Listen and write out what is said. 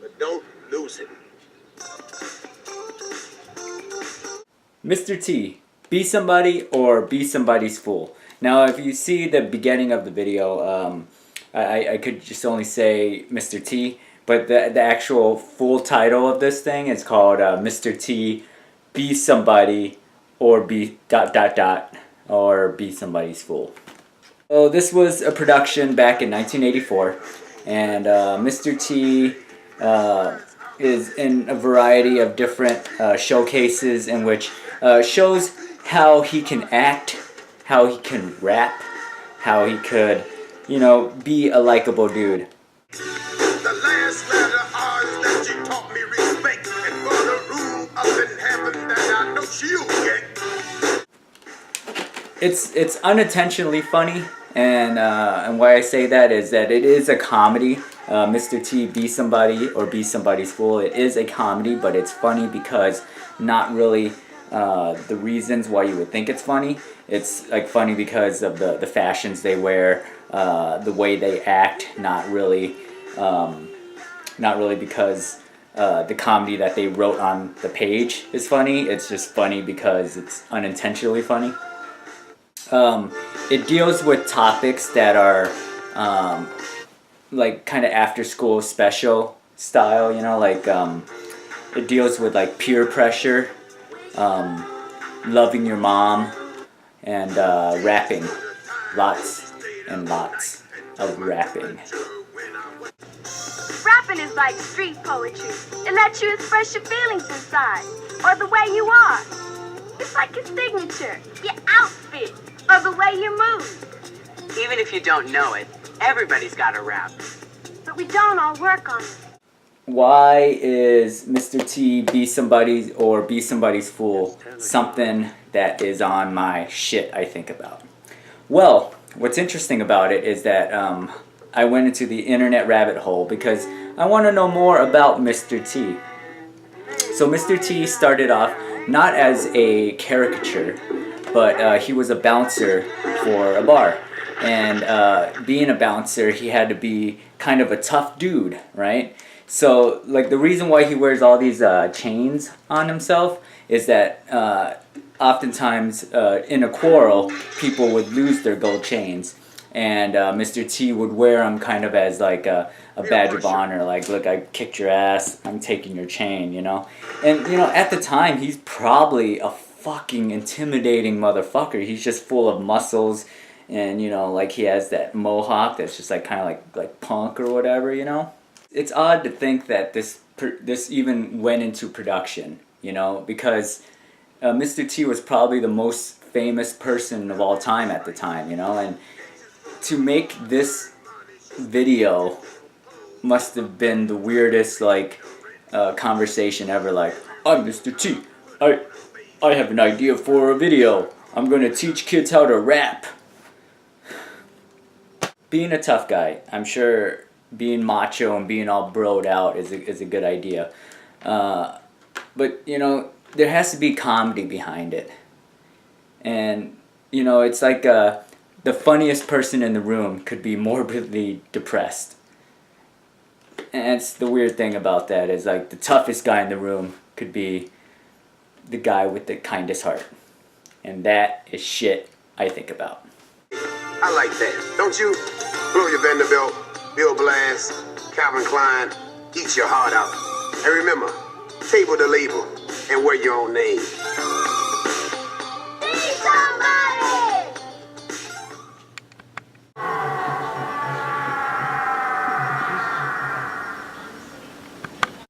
but don't lose it. Mr. T, be somebody or be somebody's fool. Now, if you see the beginning of the video, I could just only say Mr. T, but the actual full title of this thing is called Mr. T, be somebody or be ... or be somebody's fool. So this was a production back in 1984, and Mr. T is in a variety of different showcases in which shows how he can act, how he can rap, how he could, you know, be a likable dude. The last letter R is that she taught me respect, and for the room up in heaven that I know she'll get. It's unintentionally funny, and why I say that is that it is a comedy. Mr. T, be somebody or be somebody's fool. It is a comedy, but it's funny because not really the reasons why you would think it's funny. It's like funny because of the fashions they wear, the way they act. Not really because the comedy that they wrote on the page is funny. It's just funny because it's unintentionally funny. It deals with topics that are like kind of after school special style, you know, like it deals with like peer pressure, loving your mom, and rapping. Lots and lots of rapping. Rapping is like street poetry. It lets you express your feelings inside, or the way you are. It's like your signature, your outfit, or the way you move. Even if you don't know it, everybody's got a rap. But we don't all work on it. Why is Mr. T, be somebody's or be somebody's fool something that is on my shit I think about? Well, what's interesting about it is that I went into the internet rabbit hole because I want to know more about Mr. T. So Mr. T started off not as a caricature, but he was a bouncer for a bar. And being a bouncer, he had to be kind of a tough dude, right? So, like, the reason why he wears all these chains on himself is that oftentimes in a quarrel, people would lose their gold chains. And Mr. T would wear them kind of as like a badge of honor, like, look, I kicked your ass, I'm taking your chain, you know? And, you know, at the time, he's probably a fucking intimidating motherfucker. He's just full of muscles, and, you know, like, he has that mohawk that's just like kind of like punk or whatever, you know? It's odd to think that this even went into production, you know, because Mr. T was probably the most famous person of all time at the time, you know, and to make this video must have been the weirdest, like, conversation ever. Like, I'm Mr. T. I have an idea for a video. I'm gonna teach kids how to rap. Being a tough guy, I'm sure being macho and being all broed out is a good idea. But, you know, there has to be comedy behind it. And, you know, it's like the funniest person in the room could be morbidly depressed. And it's the weird thing about that is, like, the toughest guy in the room could be the guy with the kindest heart. And that is shit I think about. I like that, don't you? Gloria Vanderbilt, Bill Blass, Calvin Klein, eat your heart out. And remember, table the label and wear your own name. Be somebody!